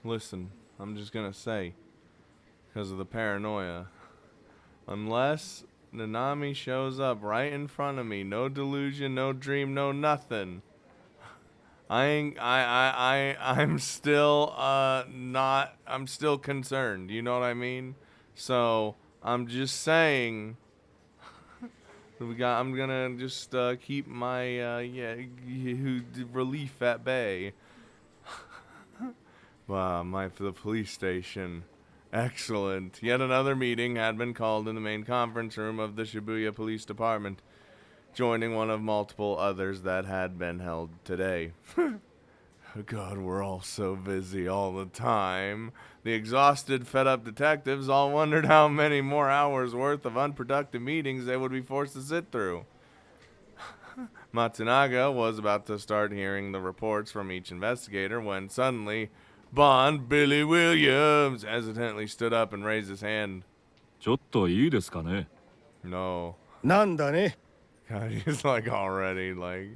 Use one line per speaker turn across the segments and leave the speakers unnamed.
Listen, I'm just gonna say, because of the paranoia, unless Nanami shows up right in front of me, no delusion, no dream, no nothing, I'm still I'm still concerned. You know what I mean? So I'm just saying, I'm gonna just keep my relief at bay. Wow, the police station. Excellent. Yet another meeting had been called in the main conference room of the Shibuya Police Department, joining one of multiple others that had been held today. God, we're all so busy all the time. The exhausted, fed-up detectives all wondered how many more hours worth of unproductive meetings they would be forced to sit through. Matsunaga was about to start hearing the reports from each investigator when suddenly Bond Billy Williams hesitantly stood up and raised his hand.
ちょっといいですかね?
No.
なんだね?
God, he's like already like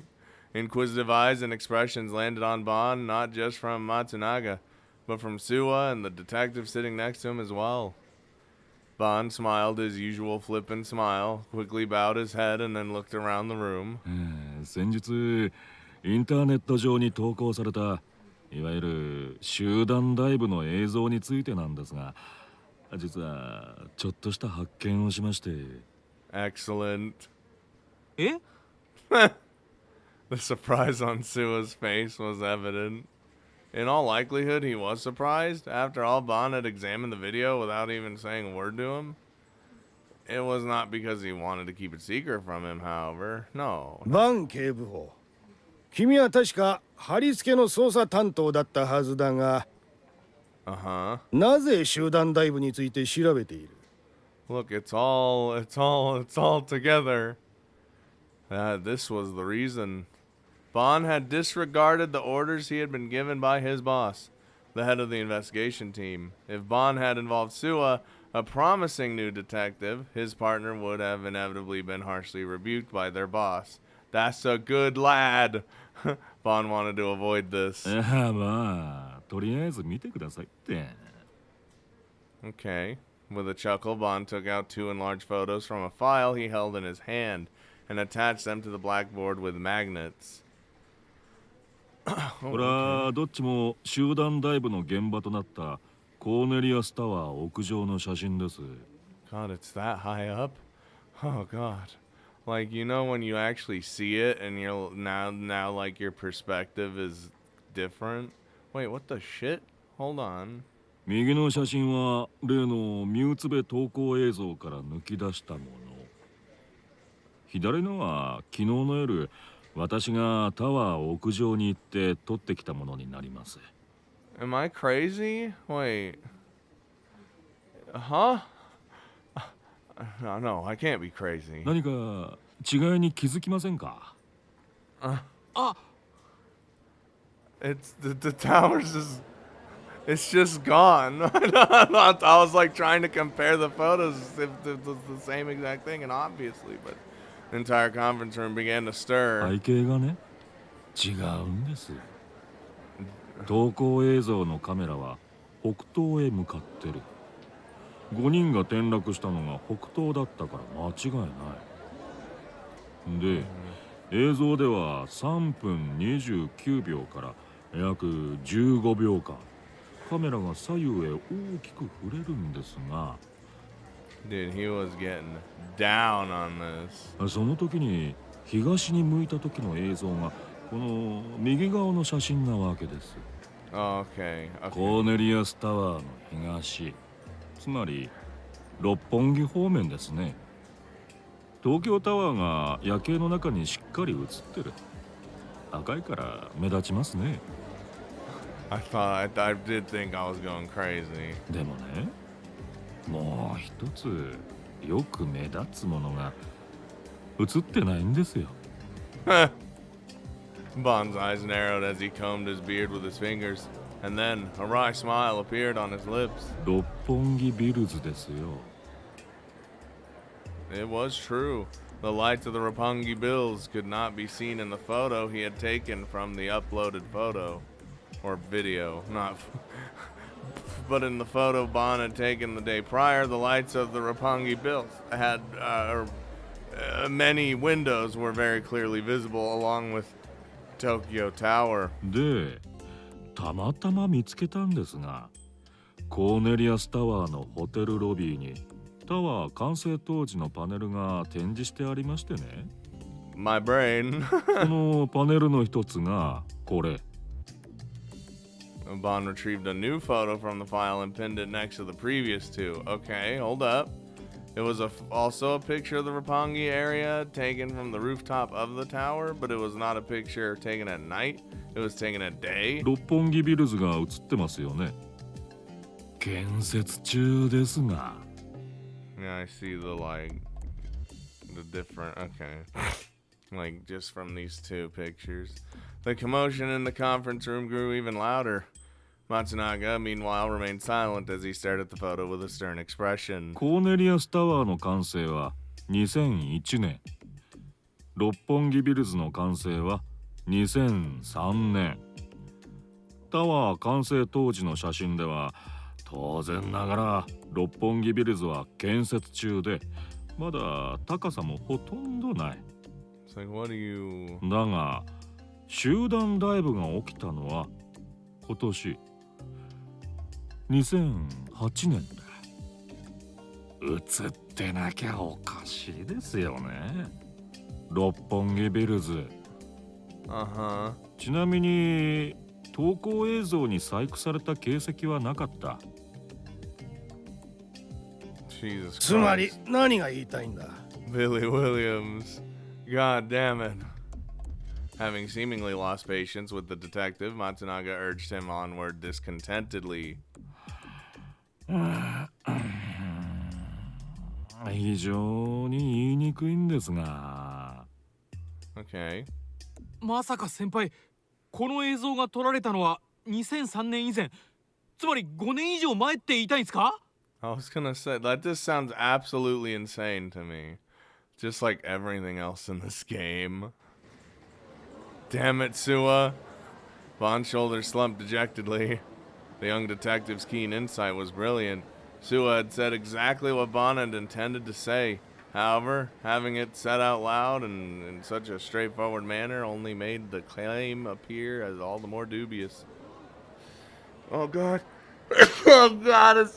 inquisitive eyes and expressions landed on Bond, not just from Matsunaga, but from Suwa and the detective sitting next to him as well. Bond smiled his usual flippant smile, quickly bowed his head, and then looked around the room.
先日インターネット上に投稿されたいわゆる集団ダイブの映像についてなんですが、実はちょっとした発見をしまして。
Excellent.
え?
The surprise on Sua's face was evident. In all likelihood, he was surprised. After all, Bond had examined the video without even saying a word to him. It was not because he wanted to keep it secret from him, however. No.
バン警部補。君は確か貼り付けの捜査担当だったはずだが、なぜ集団ダイブについて調べている?
Look, it's all together. This was the reason. Bond had disregarded the orders he had been given by his boss, the head of the investigation team. If Bond had involved Suwa, a promising new detective, his partner would have inevitably been harshly rebuked by their boss. That's a good lad. Bond wanted to avoid this.
まあ、とりあえず見てくださいって。
Okay. With a chuckle, Bond took out 2 enlarged photos from a file he held in his hand and attached them to the blackboard with magnets.
これはどっちも集団ダイブの現場となったコーネリアスタワー屋上の写真です。
God, it's that high up? Oh God. Like, you know when you actually see it and you're now like your perspective is different? Wait, what the shit? Hold on.
右の写真は例のミュウツベ投稿映像から抜き出したもの。左のは昨日の夜私がタワー屋上に行って撮ってきたものになります。
Am I crazy? Wait. Huh? No, I can't be crazy.
何か違いに気づきませんか?
It's the towers is it's just gone. I was like trying to compare the photos if it was the same exact thing, and obviously, but the entire conference room began to stir.
背景がね、違うんです。投稿映像のカメラは北東へ向かってる。5人が転落したのが北東だったから間違いない。で、映像では3分29秒から約15秒間、カメラが左右へ大きく触れるんですが、
Dude, he was getting down on this.
その時に東に向いた時の映像がこの右側の写真なわけです。
Okay.
コーネリアスタワーの東、つまり六本木方面ですね。東京タワーが夜景の中にしっかり映ってる。赤いから目立ちますね。
I did think I was going crazy.
でもね、もう一つよく目立つものが映ってないんですよ。
Bond's eyes narrowed as he combed his beard with his fingers, and then a wry smile appeared on his lips.
六本木ビルズですよ。
It was true. The lights of the Roppongi Bills could not be seen in the photo he had taken from the uploaded photo. Or video, not. But in the photo Bon had taken the day prior, the lights of the Roppongi Bills had many windows were very clearly visible, along with Tokyo Tower.
で、たまたま見つけたんですが、コーネリアスタワーのホテルロビーにタワー完成当時のパネルが展示してありましてね。
My brain.
このパネルの一つがこれ。
Bond retrieved a new photo from the file and pinned it next to the previous two. Okay, hold up. It was also a picture of the Roppongi area taken from the rooftop of the tower, but it was not a picture taken at night. It was taken at day.
六本木ビルズが映ってますよね。建設中ですが。
Yeah, I see the different, okay. Like just from these two pictures. The commotion in the conference room grew even louder. Matsunaga, meanwhile, remained silent as he stared at the photo with a stern expression.
コーネリアスタワーの完成は2001年。六本木ビルズの完成は2003年。タワー完成当時の写真では、当然ながら六本木ビルズは建設中で、まだ高さもほとんどない。
It's like, what do you...
だが、集団ダイブが起きたのは今年2008年だ。映ってなきゃおかしいですよね。六本木ビルズ。ちなみに投稿映像に細工された形跡はなかった。
つまり何が言いたいんだ？
Billy Williams. God damn it. Having seemingly lost patience with the detective, Matsunaga urged him onward discontentedly.
非常に言いにくいんですが。
Okay.
まさか先輩、この映像が撮られたのは2003年以前、つまり5年以上前って言いたいんですか？
I was gonna say, that just sounds absolutely insane to me. Just like everything else in this game. Damn it, Sua. Bond's shoulders slumped dejectedly. The young detective's keen insight was brilliant. Sua had said exactly what Bond had intended to say. However, having it said out loud and in such a straightforward manner only made the claim appear as all the more dubious. Oh God. Oh God,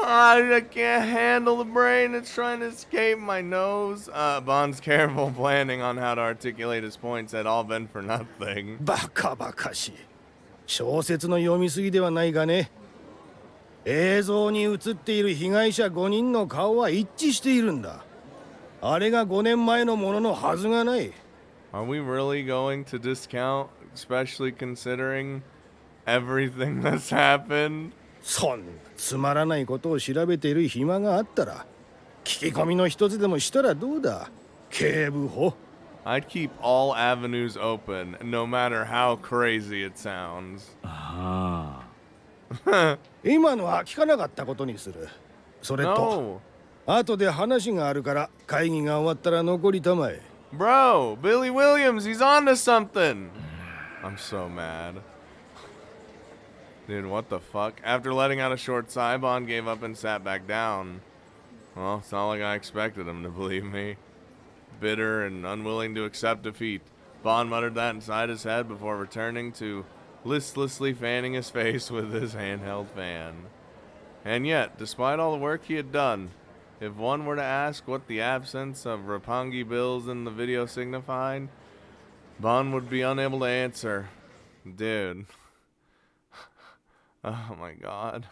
I can't handle the brain. It's trying to escape my nose. Bond's careful planning on how to articulate his points had all been for nothing.
バカバカしい。小説の読みすぎではないがね。映像に映っている被害者5人の顔は一致しているんだ。あれが5年前のもののはずがない。
Are we really going to discount, especially considering everything that's happened?
そんなつまらないことを調べている暇があったら、聞き込みの一つでもしたらどうだ、警部補。
I'd keep all avenues open, no matter how crazy it sounds.
ああ。
今のは聞かなかったことにする。それと、後で話があるから会議が終わったら残りたまえ。
Bro, Billy Williams, he's onto something. I'm so mad. Dude, what the fuck? After letting out a short sigh, Bond gave up and sat back down. Well, it's not like I expected him to believe me. Bitter and unwilling to accept defeat, Bond muttered that inside his head before returning to listlessly fanning his face with his handheld fan. And yet, despite all the work he had done, if one were to ask what the absence of Roppongi bills in the video signified, Bond would be unable to answer. Dude. Oh my God.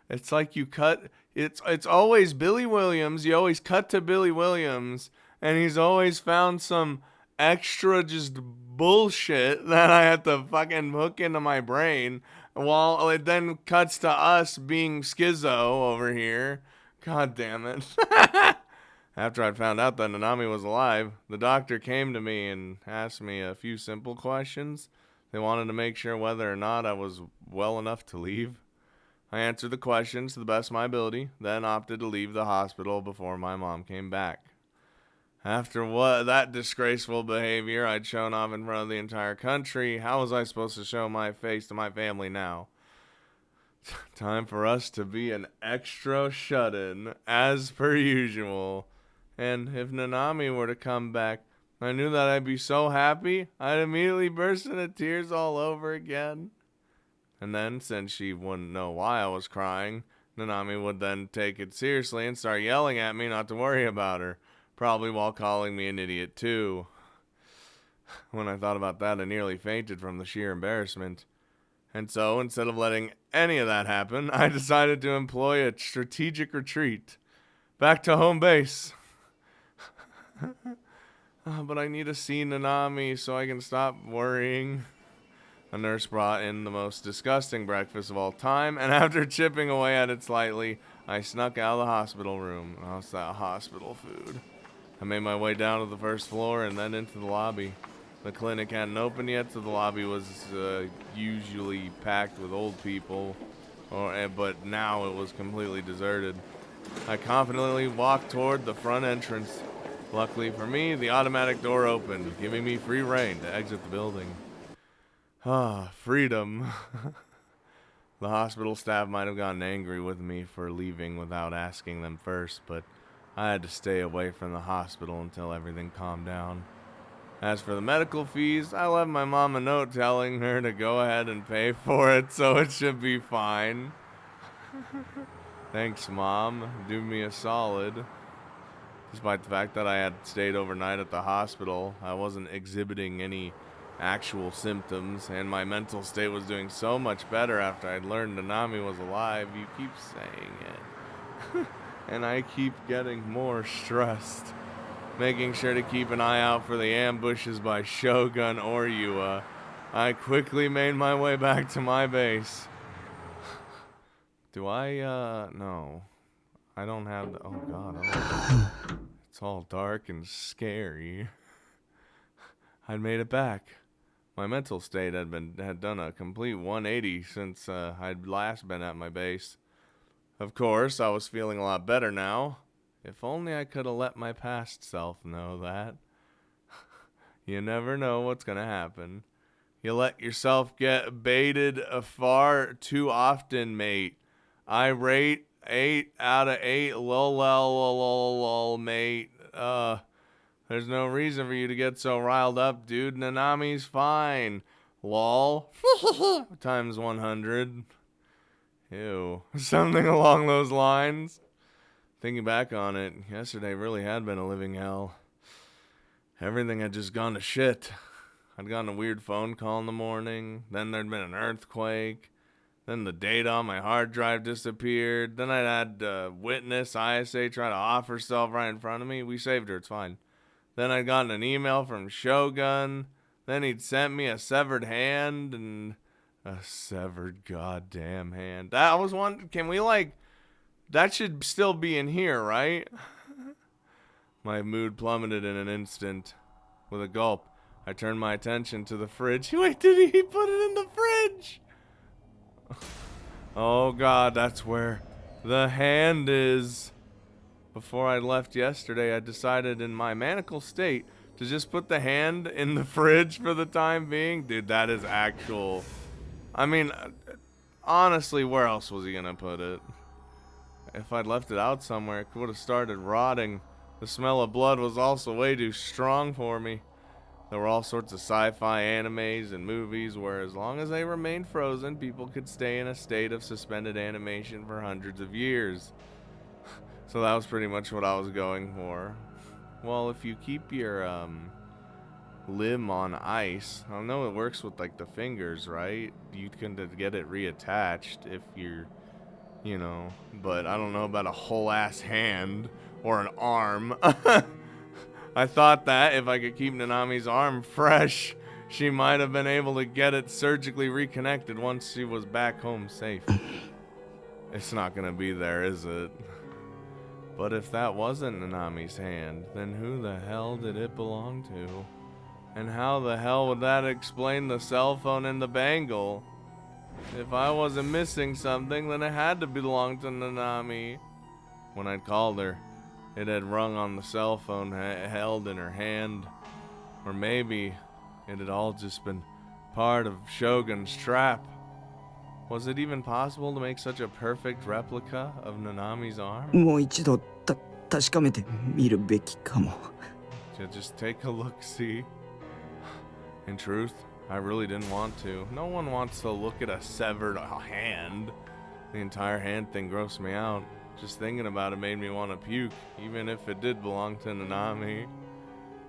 It's like you cut, it's always Billy Williams, you always cut to Billy Williams, and he's always found some extra just bullshit that I have to fucking hook into my brain, while it then cuts to us being schizo over here. God damn it. After I'd found out that Nanami was alive, the doctor came to me and asked me a few simple questions. They wanted to make sure whether or not I was well enough to leave. I answered the questions to the best of my ability, then opted to leave the hospital before my mom came back. After what that disgraceful behavior I'd shown off in front of the entire country, how was I supposed to show my face to my family now? Time for us to be an extra shut-in, as per usual. And if Nanami were to come back, I knew that I'd be so happy, I'd immediately burst into tears all over again. And then, since she wouldn't know why I was crying, Nanami would then take it seriously and start yelling at me not to worry about her, probably while calling me an idiot too. When I thought about that, I nearly fainted from the sheer embarrassment. And so, instead of letting any of that happen, I decided to employ a strategic retreat. Back to home base. But I need to see Nanami so I can stop worrying. A nurse brought in the most disgusting breakfast of all time, and after chipping away at it slightly, I snuck out of the hospital room. Oh, it's that hospital food. I made my way down to the first floor and then into the lobby. The clinic hadn't opened yet, so the lobby was usually packed with old people, but now it was completely deserted. I confidently walked toward the front entrance. Luckily for me, the automatic door opened, giving me free rein to exit the building. Ah, freedom. The hospital staff might have gotten angry with me for leaving without asking them first, but I had to stay away from the hospital until everything calmed down. As for the medical fees, I left my mom a note telling her to go ahead and pay for it, so it should be fine. Thanks, Mom. Do me a solid. Despite the fact that I had stayed overnight at the hospital, I wasn't exhibiting any actual symptoms, and my mental state was doing so much better after I'd learned Nanami was alive. You keep saying it. And I keep getting more stressed. Making sure to keep an eye out for the ambushes by Shogun or Yua, I quickly made my way back to my base. Do I, no. I don't have the, oh god, it's all dark and scary. I'd made it back. My mental state had done a complete 180 since I'd last been at my base. Of course, I was feeling a lot better now. If only I could have let my past self know that. You never know what's gonna happen. You let yourself get baited far too often, mate. I rate 8 out of 8, lol, mate. There's no reason for you to get so riled up, dude. Nanami's fine. Lol. Times 100. Ew. Something along those lines. Thinking back on it, yesterday really had been a living hell. Everything had just gone to shit. I'd gotten a weird phone call in the morning. Then there'd been an earthquake. Then the data on my hard drive disappeared. Then I'd had a witness, ISA, try to off herself right in front of me. We saved her, it's fine. Then I'd gotten an email from Shogun. Then he'd sent me a severed hand and a severed goddamn hand. That was one. Can we that should still be in here, right? My mood plummeted in an instant. With a gulp, I turned my attention to the fridge. Wait, did he put it in the fridge? Oh god, that's where the hand is. Before I left yesterday, I decided in my maniacal state to just put the hand in the fridge for the time being. Dude, that is actual. I mean, honestly, where else was he gonna put it? If I'd left it out somewhere, it would have started rotting. The smell of blood was also way too strong for me. There were all sorts of sci-fi animes and movies where as long as they remained frozen, people could stay in a state of suspended animation for hundreds of years. So that was pretty much what I was going for. Well, if you keep your limb on ice, I know it works with the fingers, right? You can get it reattached if you're, but I don't know about a whole ass hand or an arm. I thought that if I could keep Nanami's arm fresh, she might have been able to get it surgically reconnected once she was back home safe. It's not gonna be there, is it? But if that wasn't Nanami's hand, then who the hell did it belong to? And how the hell would that explain the cell phone and the bangle? If I wasn't missing something, then it had to belong to Nanami. When I'd called her, it had rung on the cell phone held in her hand. Or maybe it had all just been part of Shogun's trap. Was it even possible to make such a perfect replica of Nanami's arm?
もう一度確かめてみるべきかも。
Just take a look, see? In truth, I really didn't want to. No one wants to look at a severed hand. The entire hand thing grossed me out. Just thinking about it made me want to puke, even if it did belong to Nanami.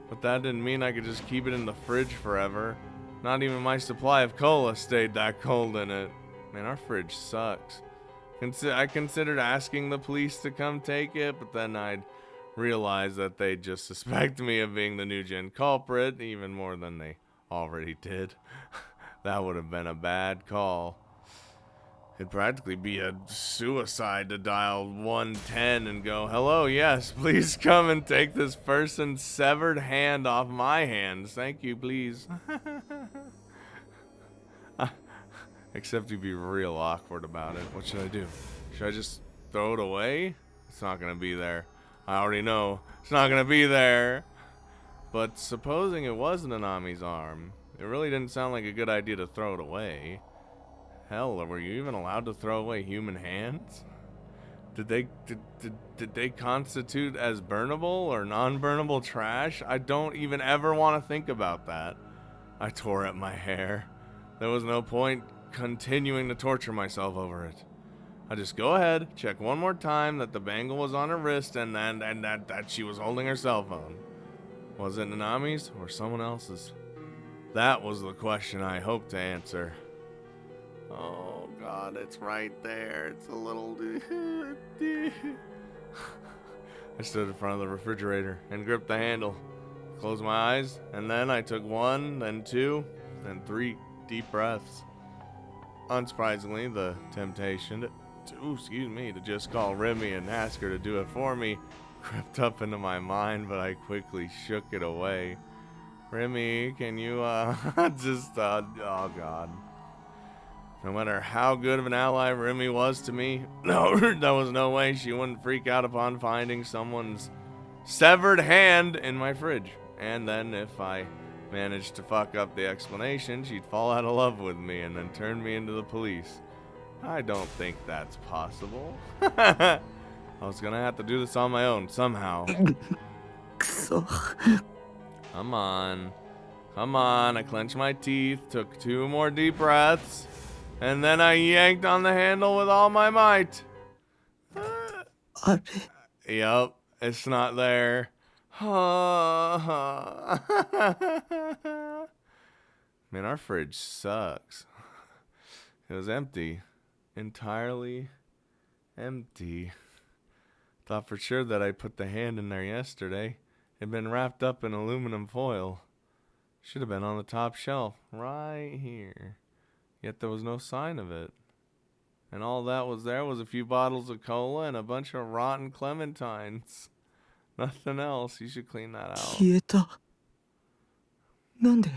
But that didn't mean I could just keep it in the fridge forever. Not even my supply of cola stayed that cold in it. Man, our fridge sucks. I considered asking the police to come take it, but then I'd realize that they'd just suspect me of being the NewGen culprit, even more than they already did. That would have been a bad call. It'd practically be a suicide to dial 110 and go, "Hello, yes, please come and take this person's severed hand off my hands. Thank you, please." Except you'd be real awkward about it. What should I do? Should I just throw it away? It's not gonna be there. I already know. It's not gonna be there. But supposing it was Nanami's arm, it really didn't sound like a good idea to throw it away. Hell, were you even allowed to throw away human hands? Did they constitute as burnable or non-burnable trash? I don't even ever want to think about that. I tore at my hair. There was no point continuing to torture myself over it. I just go ahead, check one more time that the bangle was on her wrist and that she was holding her cell phone. Was it Nanami's or someone else's? That was the question I hoped to answer. Oh God, it's right there. It's a little... I stood in front of the refrigerator and gripped the handle. Closed my eyes, and then I took 1, then 2, then 3 deep breaths. Unsurprisingly, the temptation to just call Remy and ask her to do it for me crept up into my mind, but I quickly shook it away. Remy, can you, oh God. No matter how good of an ally Remy was to me, no, there was no way she wouldn't freak out upon finding someone's severed hand in my fridge. And then if I managed to fuck up the explanation, she'd fall out of love with me and then turn me into the police. I don't think that's possible. I was gonna have to do this on my own somehow.
くそ。
Come on. Come on. I clenched my teeth, took 2 more deep breaths, and then I yanked on the handle with all my might.
あれ
Yup, it's not there. Man, our fridge sucks. It was empty. Entirely empty. Thought for sure that I put the hand in there yesterday. It'd been wrapped up in aluminum foil. Should have been on the top shelf, right here. Yet there was no sign of it. And all that was there was a few bottles of cola and a bunch of rotten clementines. Nothing else. You should clean that out.
消えた。なんで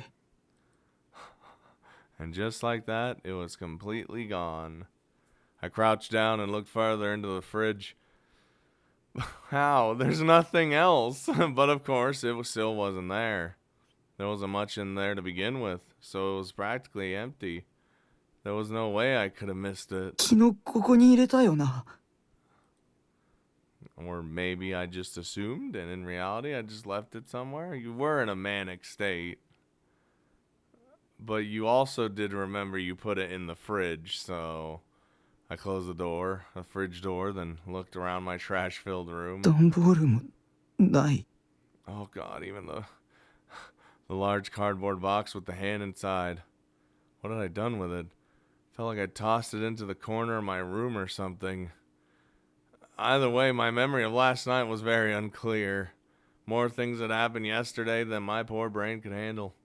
And just like that, it was completely gone. I crouched down and looked further into the fridge. How? There's nothing else. But of course, still wasn't there. There wasn't much in there to begin with, so it was practically empty. There was no way I could have missed it.
昨日ここに入れたよな。
Or maybe I just assumed, and in reality, I just left it somewhere. You were in a manic state. But you also did remember you put it in the fridge, so I closed the door, the fridge door, then looked around my trash-filled room.
段ボールもない。
Oh God, even the large cardboard box with the hand inside. What had I done with it? Felt like I tossed it into the corner of my room or something. Either way, my memory of last night was very unclear. More things had happened yesterday than my poor brain could handle.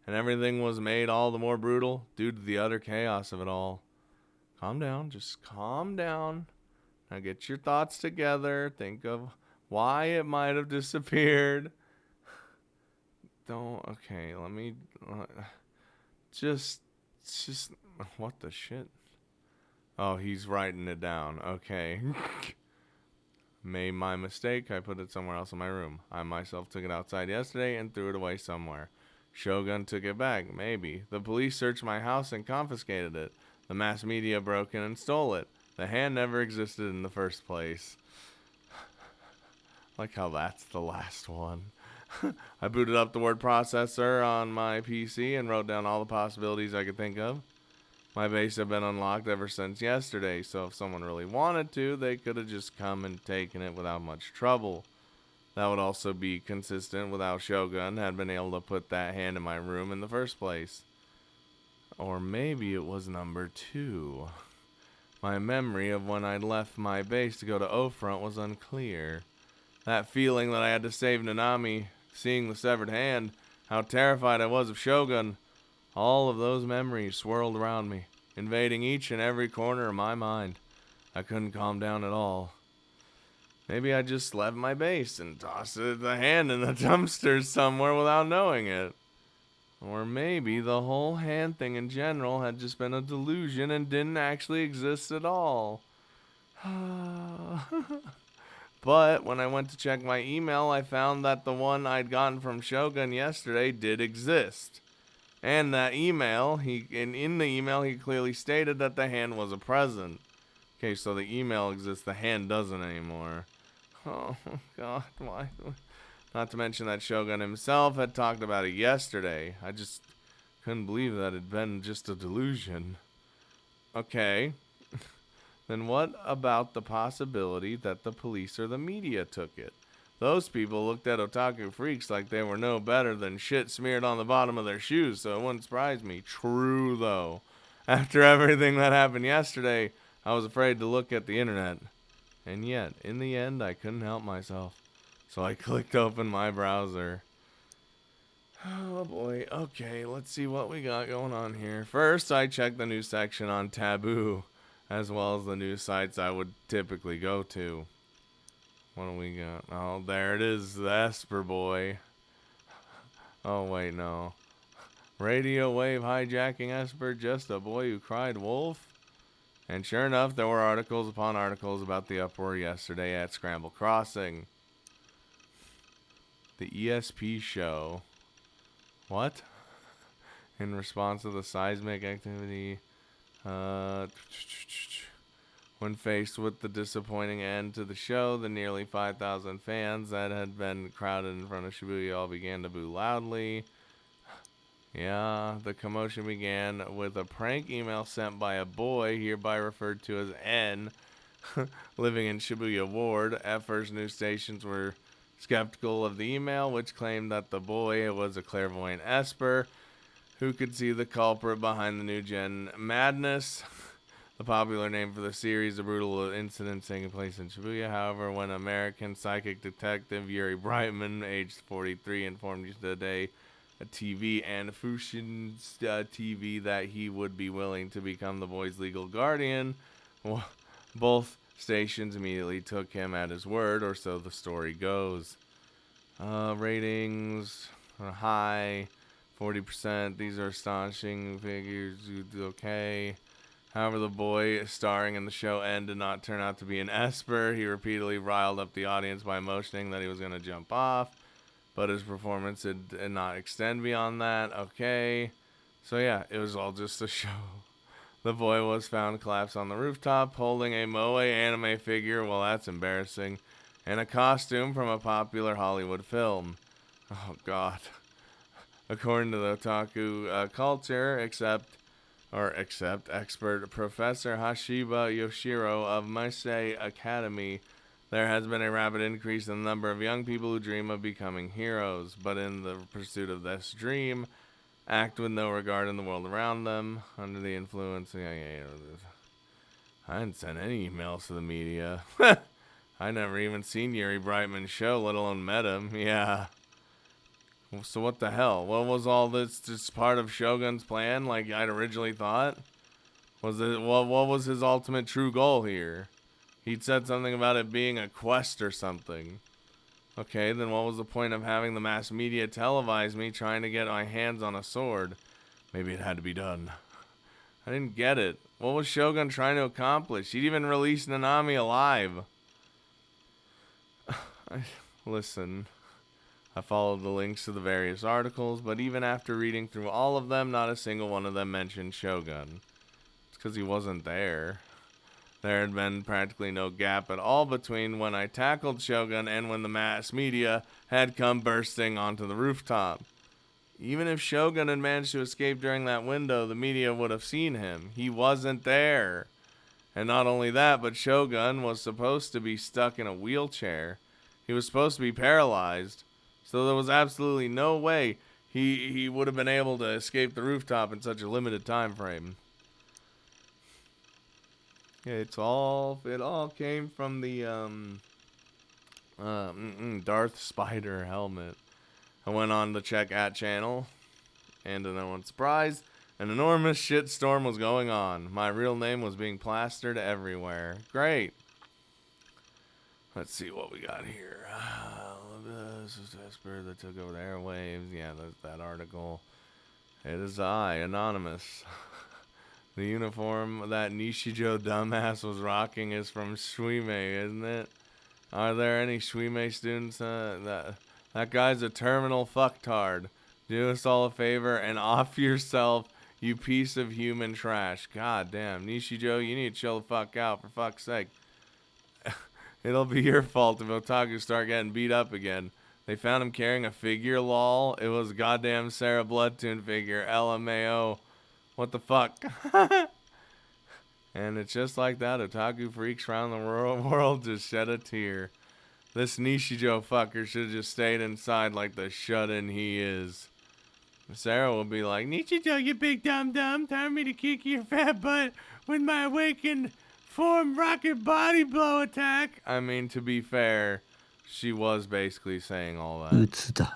And everything was made all the more brutal due to the utter chaos of it all. Calm down, just calm down. Now get your thoughts together. Think of why it might have disappeared. Okay, let me, just, what the shit? Oh, he's writing it down. Okay. made my mistake. I put it somewhere else in my room. I myself took it outside yesterday and threw it away somewhere. Shogun took it back. Maybe. The police searched my house and confiscated it. The mass media broke in and stole it. The hand never existed in the first place. Like how that's the last one. I booted up the word processor on my PC and wrote down all the possibilities I could think of. My base had been unlocked ever since yesterday, so if someone really wanted to, they could have just come and taken it without much trouble. That would also be consistent with how Shogun had been able to put that hand in my room in the first place. Or maybe it was number 2. My memory of when I'd left my base to go to O-Front was unclear. That feeling that I had to save Nanami, seeing the severed hand, how terrified I was of Shogun, all of those memories swirled around me, invading each and every corner of my mind. I couldn't calm down at all. Maybe I just left my base and tossed the hand in the dumpster somewhere without knowing it. Or maybe the whole hand thing in general had just been a delusion and didn't actually exist at all. But when I went to check my email, I found that the one I'd gotten from Shogun yesterday did exist. And that email, in the email, he clearly stated that the hand was a present. Okay, so the email exists, the hand doesn't anymore. Oh, God, why? Not to mention that Shogun himself had talked about it yesterday. I just couldn't believe that it'd been just a delusion. Okay. Then what about the possibility that the police or the media took it? Those people looked at otaku freaks like they were no better than shit smeared on the bottom of their shoes, so it wouldn't surprise me. True, though. After everything that happened yesterday, I was afraid to look at the internet. And yet, in the end, I couldn't help myself. So I clicked open my browser. Oh boy, okay, let's see what we got going on here. First, I checked the news section on Taboo, as well as the news sites I would typically go to. What do we got? Oh, there it is, the Esper boy. Oh wait, no. Radio wave hijacking Esper, just a boy who cried wolf? And sure enough, there were articles upon articles about the uproar yesterday at Scramble Crossing. The ESP show. What? In response to the seismic activity, when faced with the disappointing end to the show, the nearly 5,000 fans that had been crowded in front of Shibuya all began to boo loudly. Yeah, the commotion began with a prank email sent by a boy, hereby referred to as N, living in Shibuya Ward. At first, news stations were skeptical of the email, which claimed that the boy was a clairvoyant Esper who could see the culprit behind the NewGen madness, the popular name for the series, a brutal incident taking place in Shibuya. However, when American psychic detective Yuri Brightman, aged 43, informed Today TV and Fushins TV that he would be willing to become the boy's legal guardian, both stations immediately took him at his word, or so the story goes. Ratings are high, 40%. These are astonishing figures. Okay. However, the boy starring in the show N did not turn out to be an Esper. He repeatedly riled up the audience by motioning that he was going to jump off, but his performance did not extend beyond that. Okay. So yeah, it was all just a show. The boy was found collapsed on the rooftop, holding a Moe anime figure. Well, that's embarrassing. And a costume from a popular Hollywood film. Oh, God. According to the otaku culture, except expert Professor Hashiba Yoshiro of Meisei Academy, there has been a rapid increase in the number of young people who dream of becoming heroes, but in the pursuit of this dream, act with no regard in the world around them, under the influence. I didn't send any emails to the media. I never even seen Yuri Brightman's show, let alone met him. Yeah. So what the hell? What was all this just part of Shogun's plan, like I'd originally thought? Was it what was his ultimate true goal here? He'd said something about it being a quest or something. Okay, then what was the point of having the mass media televise me trying to get my hands on a sword? Maybe it had to be done. I didn't get it. What was Shogun trying to accomplish? He'd even released Nanami alive. Listen, I followed the links to the various articles, but even after reading through all of them, not a single one of them mentioned Shogun. It's because he wasn't there. There had been practically no gap at all between when I tackled Shogun and when the mass media had come bursting onto the rooftop. Even if Shogun had managed to escape during that window, the media would have seen him. He wasn't there. And not only that, but Shogun was supposed to be stuck in a wheelchair. He was supposed to be paralyzed. So there was absolutely no way he would have been able to escape the rooftop in such a limited time frame. Yeah, it all came from the Darth Spider helmet. I went on to check @channel, and to no one's surprise, an enormous shitstorm was going on. My real name was being plastered everywhere. Great. Let's see what we got here. This is Esper that took over the airwaves. Yeah, that article. It is I, Anonymous. The uniform that Nishijo dumbass was rocking is from Shuime, isn't it? Are there any Shuime students? That guy's a terminal fucktard. Do us all a favor and off yourself, you piece of human trash. God damn, Nishijo, you need to chill the fuck out, for fuck's sake. It'll be your fault if otaku start getting beat up again. They found him carrying a figure, lol. It was a goddamn Sarah Bloodtoon figure, LMAO. What the fuck? And it's just like that. Otaku freaks around the world just shed a tear. This Nishijo fucker should have just stayed inside like the shut-in he is. Sarah will be like, Nishijo, you big dumb, time me to kick your fat butt with my awakened form rocket body blow attack. I mean, to be fair, she was basically saying all that.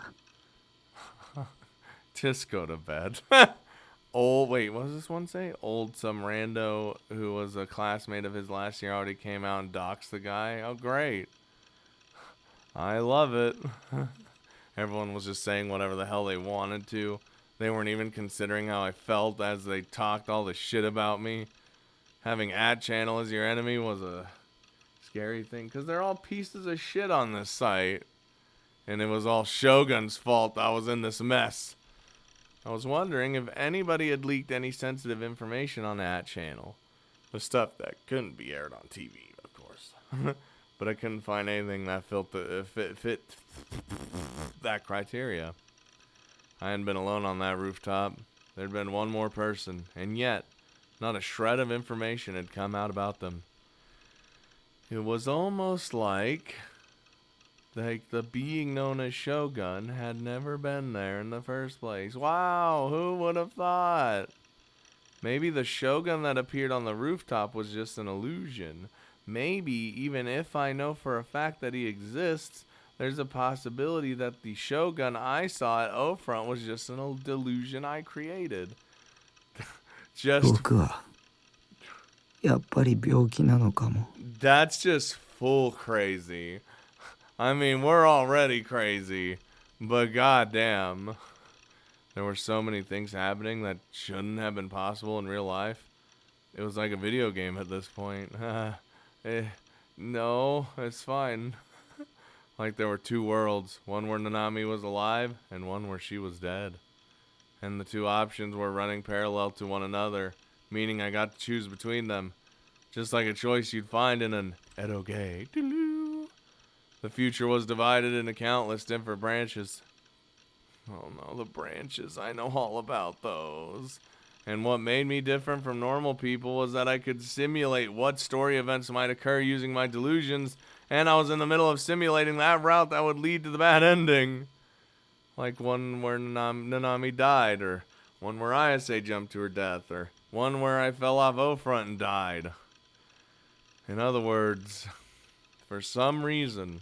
Just go to bed. Wait, what does this one say? Some rando who was a classmate of his last year already came out and doxed the guy. Oh, great. I love it. Everyone was just saying whatever the hell they wanted to. They weren't even considering how I felt as they talked all the shit about me. Having @channel as your enemy was a scary thing, because they're all pieces of shit on this site. And it was all Shogun's fault I was in this mess. I was wondering if anybody had leaked any sensitive information on @channel. The stuff that couldn't be aired on TV, of course. But I couldn't find anything that fit that criteria. I hadn't been alone on that rooftop. There'd been one more person, and yet not a shred of information had come out about them. It was almost like the being known as Shogun had never been there in the first place. Wow, who would have thought? Maybe the Shogun that appeared on the rooftop was just an illusion. Maybe, even if I know for a fact that he exists, there's a possibility that the Shogun I saw at O-Front was just a delusion I created. That's just full crazy. I mean, we're already crazy, but goddamn, there were so many things happening that shouldn't have been possible in real life. It was like a video game at this point. No, it's fine. Like there were two worlds, one where Nanami was alive and one where she was dead. And the two options were running parallel to one another, meaning I got to choose between them. Just like a choice you'd find in an eroge. The future was divided into countless different branches. Oh no, the branches, I know all about those. And what made me different from normal people was that I could simulate what story events might occur using my delusions, and I was in the middle of simulating that route that would lead to the bad ending. Like one where Nanami died, or one where Ayase jumped to her death, or one where I fell off O-Front and died. In other words, for some reason,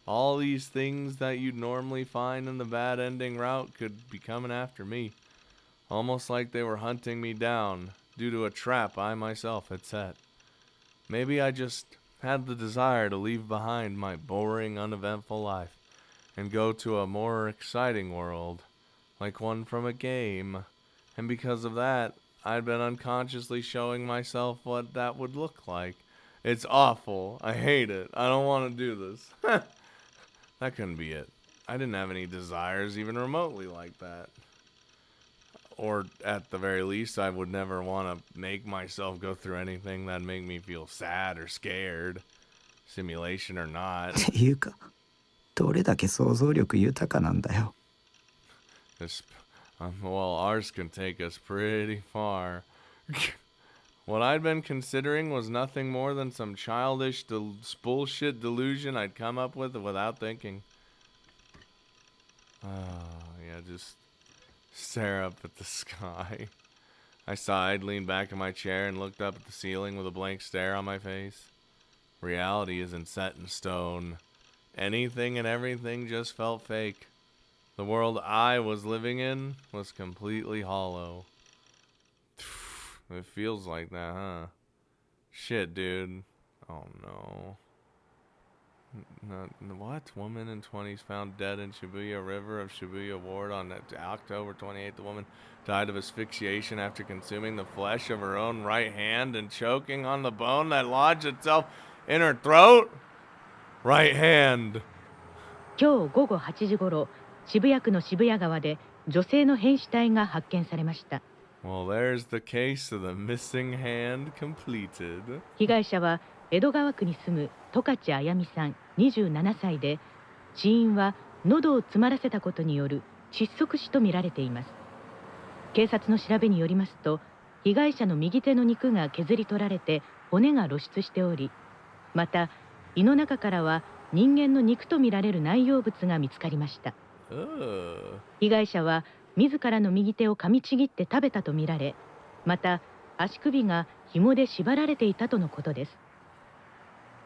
all these things that you'd normally find in the bad ending route could be coming after me. Almost like they were hunting me down due to a trap I myself had set. Maybe I just had the desire to leave behind my boring, uneventful life and go to a more exciting world, like one from a game. And because of that, I'd been unconsciously showing myself what that would look like. It's awful. I hate it. I don't want to do this. That couldn't be it. I didn't have any desires even remotely like that. Or at the very least, I would never want to make myself go through anything that'd make me feel sad or scared. Simulation or not.
っていうか、どれだけ想像力豊かなんだよ。
Well, ours can take us pretty far. What I'd been considering was nothing more than some childish bullshit delusion I'd come up with without thinking. Yeah, just stare up at the sky. I sighed, leaned back in my chair, and looked up at the ceiling with a blank stare on my face. Reality isn't set in stone. Anything and everything just felt fake. The world I was living in was completely hollow. It feels like that, huh? Shit, dude. Oh no. What? Woman in 20s found dead in Shibuya River of Shibuya Ward on October 28th. The woman died of asphyxiation after consuming the flesh of her own right hand and choking on the bone that lodged itself in her throat. Right hand.
今日午後8時ごろ、渋谷区の渋谷川で女性の変死体が発見されました。
Well, there's the case of the missing hand completed.
被害者は江戸川区に住む十勝あやみさん27歳で、死因は喉を詰まらせたことによる窒息死とみられています。警察の調べによりますと、被害者の右手の肉が削り取られて骨が露出しており、また胃の中からは人間の肉とみられる内容物が見つかりました。被害者は自らの右手を噛みちぎって食べたとみられ、また足首が紐で縛られていたとのことです。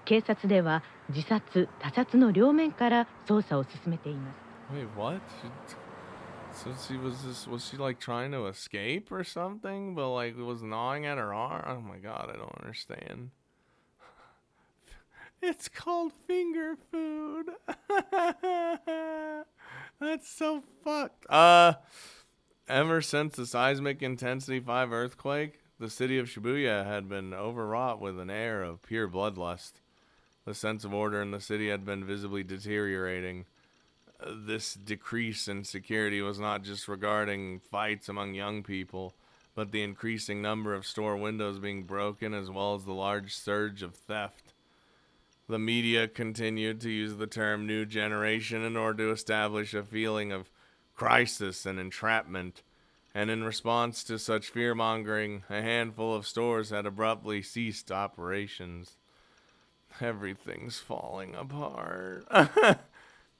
警察では自殺・他殺の両面から捜査を進めています。
Wait, what? So was she like trying to escape or something, but like was gnawing at her arm? Oh my god, I don't understand. It's called finger food. That's so fucked. Ever since the seismic intensity 5 earthquake, the city of Shibuya had been overwrought with an air of pure bloodlust. The sense of order in the city had been visibly deteriorating. This decrease in security was not just regarding fights among young people, but the increasing number of store windows being broken as well as the large surge of theft. The media continued to use the term new generation in order to establish a feeling of crisis and entrapment, and in response to such fear-mongering, a handful of stores had abruptly ceased operations. Everything's falling apart.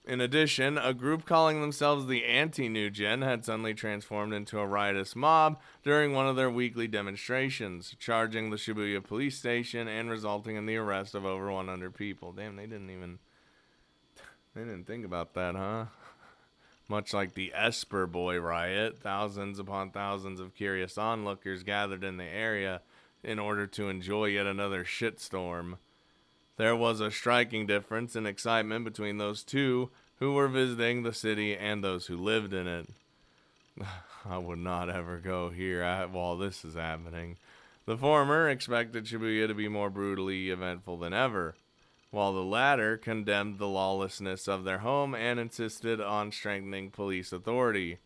In addition, a group calling themselves the anti-NewGen had suddenly transformed into a riotous mob during one of their weekly demonstrations, charging the Shibuya police station and resulting in the arrest of over 100 people. Damn, they didn't think about that, huh? Much like the Esper Boy riot, thousands upon thousands of curious onlookers gathered in the area in order to enjoy yet another shitstorm. There was a striking difference in excitement between those two who were visiting the city and those who lived in it. I would not ever go here while this is happening. The former expected Shibuya to be more brutally eventful than ever, while the latter condemned the lawlessness of their home and insisted on strengthening police authority.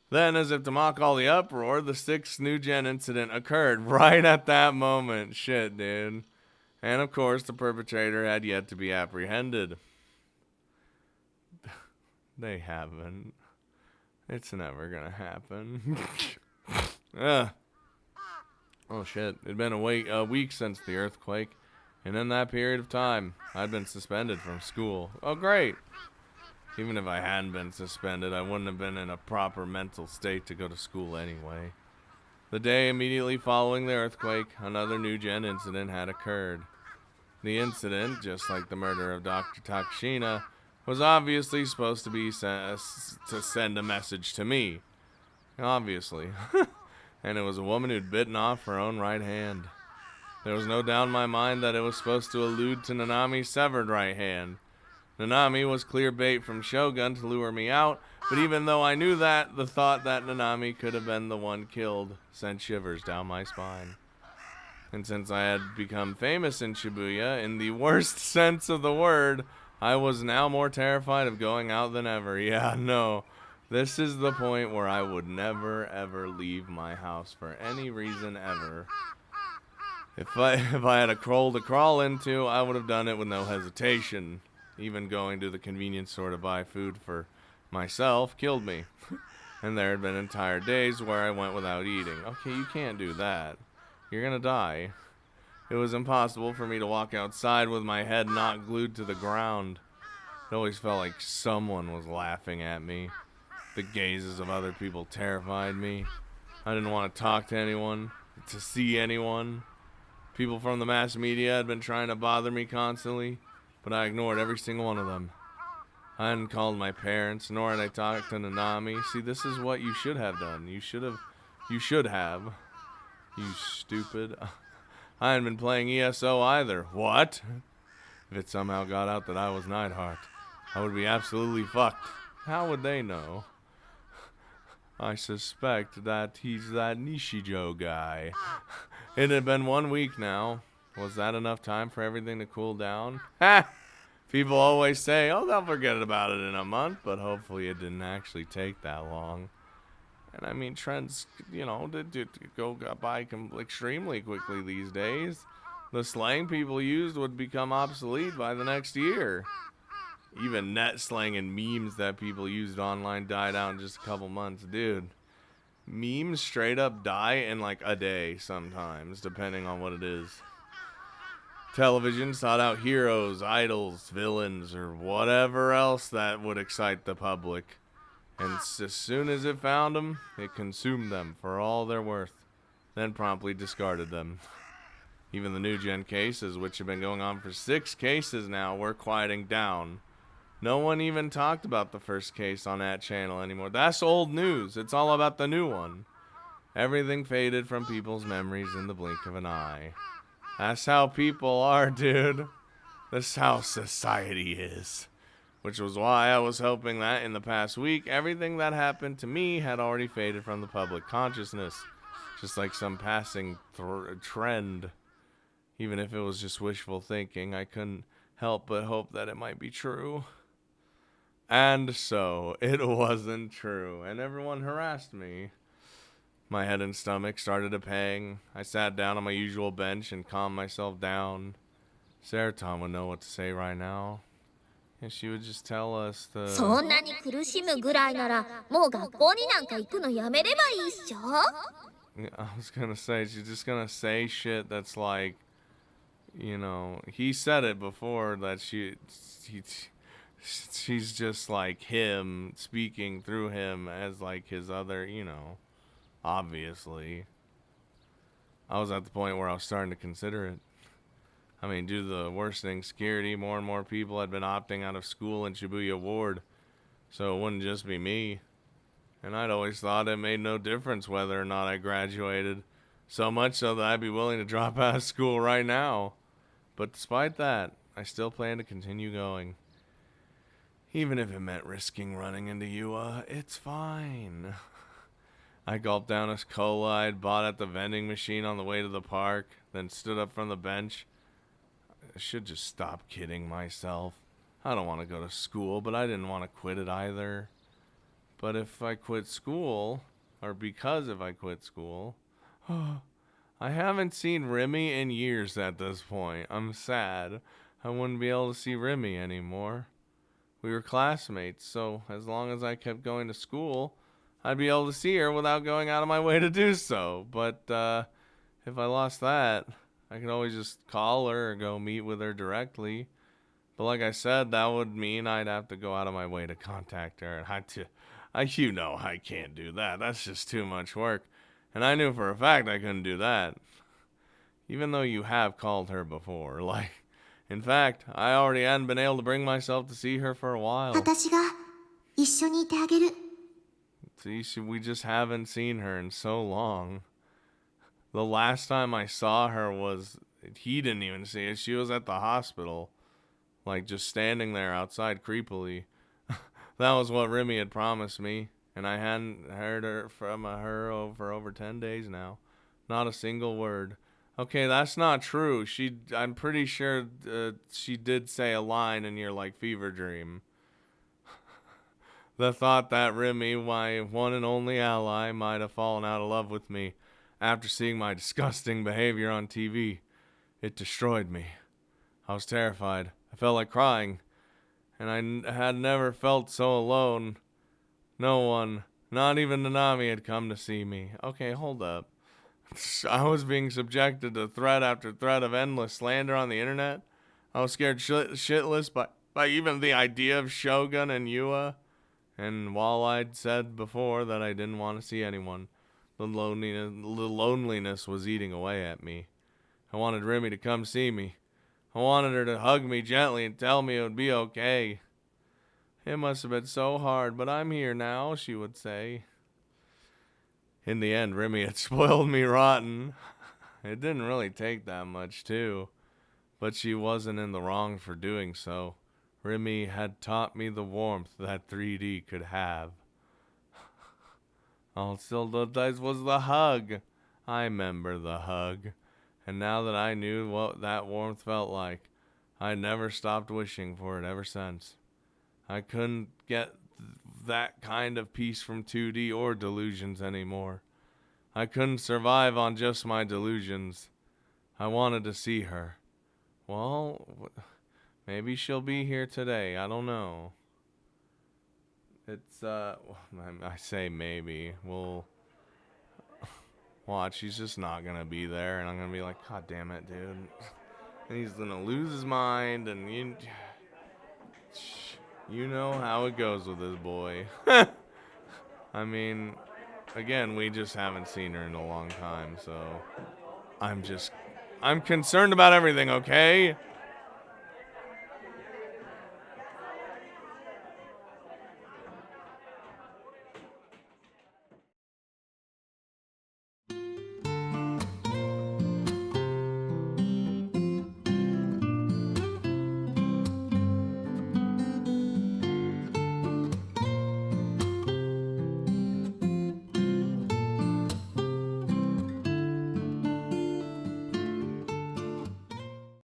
Then, as if to mock all the uproar, the 6th NewGen incident occurred right at that moment. Shit, dude. And of course, the perpetrator had yet to be apprehended. They haven't. It's never gonna happen. Oh shit, it'd been a week since the earthquake, and in that period of time, I'd been suspended from school. Oh great! Even if I hadn't been suspended, I wouldn't have been in a proper mental state to go to school anyway. The day immediately following the earthquake, another NewGen incident had occurred. The incident, just like the murder of Dr. Takashina, was obviously supposed to be to send a message to me. Obviously. And it was a woman who'd bitten off her own right hand. There was no doubt in my mind that it was supposed to allude to Nanami's severed right hand. Nanami was clear bait from Shogun to lure me out, but even though I knew that, the thought that Nanami could have been the one killed sent shivers down my spine. And since I had become famous in Shibuya, in the worst sense of the word, I was now more terrified of going out than ever. Yeah, no. This is the point where I would never ever leave my house for any reason ever. If I had a hole to crawl into, I would have done it with no hesitation. Even going to the convenience store to buy food for myself killed me. And there had been entire days where I went without eating. Okay, you can't do that. You're gonna die. It was impossible for me to walk outside with my head not glued to the ground. It always felt like someone was laughing at me. The gazes of other people terrified me. I didn't want to talk to anyone, to see anyone. People from the mass media had been trying to bother me constantly, but I ignored every single one of them. I hadn't called my parents, nor had I talked to Nanami. See, this is what you should have done. You should have. You stupid. I hadn't been playing ESO either. What? If it somehow got out that I was Neidhart, I would be absolutely fucked. How would they know? I suspect that he's that Nishijo guy. It had been 1 week now. Was that enough time for everything to cool down? Ha! People always say, oh, they'll forget about it in a month, but hopefully it didn't actually take that long. And I mean, trends, you know, did go by extremely quickly these days. The slang people used would become obsolete by the next year. Even net slang and memes that people used online died out in just a couple months. Dude, memes straight up die in like a day sometimes, depending on what it is. Television sought out heroes, idols, villains, or whatever else that would excite the public. And as soon as it found them, it consumed them for all they're worth, then promptly discarded them. Even the NewGen cases, which have been going on for 6 cases now, were quieting down. No one even talked about the first case on that channel anymore. That's old news. It's all about the new one. Everything faded from people's memories in the blink of an eye. That's how people are, dude. That's how society is. Which was why I was hoping that in the past week, everything that happened to me had already faded from the public consciousness. Just like some passing trend. Even if it was just wishful thinking, I couldn't help but hope that it might be true. And so, it wasn't true, and everyone harassed me. My head and stomach started to pang. I sat down on my usual bench and calmed myself down. Seraton would know what to say right now. And she would just tell us the...
そんなに苦しむぐらいならもう学校になんか行くのやめればいいっしょ
I was gonna say, she's just gonna say shit that's like, you know, he said it before that she's just like him, speaking through him as like his other, you know, obviously. I was at the point where I was starting to consider it. I mean, due to the worsening security, more and more people had been opting out of school in Shibuya Ward, so it wouldn't just be me. And I'd always thought it made no difference whether or not I graduated, so much so that I'd be willing to drop out of school right now. But despite that, I still plan to continue going. Even if it meant risking running into Yua, it's fine. I gulped down a cola I'd bought at the vending machine on the way to the park, then stood up from the bench. I should just stop kidding myself. I don't want to go to school, but I didn't want to quit it either. But if I quit school, or because if I quit school, I haven't seen Remy in years at this point. I'm sad. I wouldn't be able to see Remy anymore. We were classmates, so as long as I kept going to school, I'd be able to see her without going out of my way to do so. But if I lost that, I could always just call her or go meet with her directly. But like I said, that would mean I'd have to go out of my way to contact her. And you know I can't do that. That's just too much work. And I knew for a fact I couldn't do that. Even though you have called her before. Like, in fact, I already hadn't been able to bring myself to see her for a while.
私が一緒にいてあげる
See, we just haven't seen her in so long. The last time I saw her was, he didn't even see it. She was at the hospital. Like, just standing there outside creepily. That was what Remy had promised me. And I hadn't heard from her for over 10 days now. Not a single word. Okay, that's not true. I'm pretty sure she did say a line in your like fever dream. The thought that Remy, my one and only ally, might have fallen out of love with me after seeing my disgusting behavior on TV, it destroyed me. I was terrified. I felt like crying, and had never felt so alone. No one, not even Nanami, had come to see me. Okay, hold up. I was being subjected to threat after threat of endless slander on the internet. I was scared shitless by even the idea of Shogun and Yua. And while I'd said before that I didn't want to see anyone, the loneliness was eating away at me. I wanted Remy to come see me. I wanted her to hug me gently and tell me it would be okay. It must have been so hard, but I'm here now, she would say. In the end, Remy had spoiled me rotten. It didn't really take that much, too. But she wasn't in the wrong for doing so. Remy had taught me the warmth that 3D could have. All still was the hug. I remember the hug. And now that I knew what that warmth felt like, I never stopped wishing for it ever since. I couldn't get that kind of peace from 2D or Delusions anymore. I couldn't survive on just my delusions. I wanted to see her. Well, maybe she'll be here today. I don't know. It's, I say maybe. We'll watch. He's just not gonna be there, and I'm gonna be like, God damn it, dude. And he's gonna lose his mind, and you know how it goes with this boy. I mean, again, we just haven't seen her in a long time, so I'm concerned about everything, okay?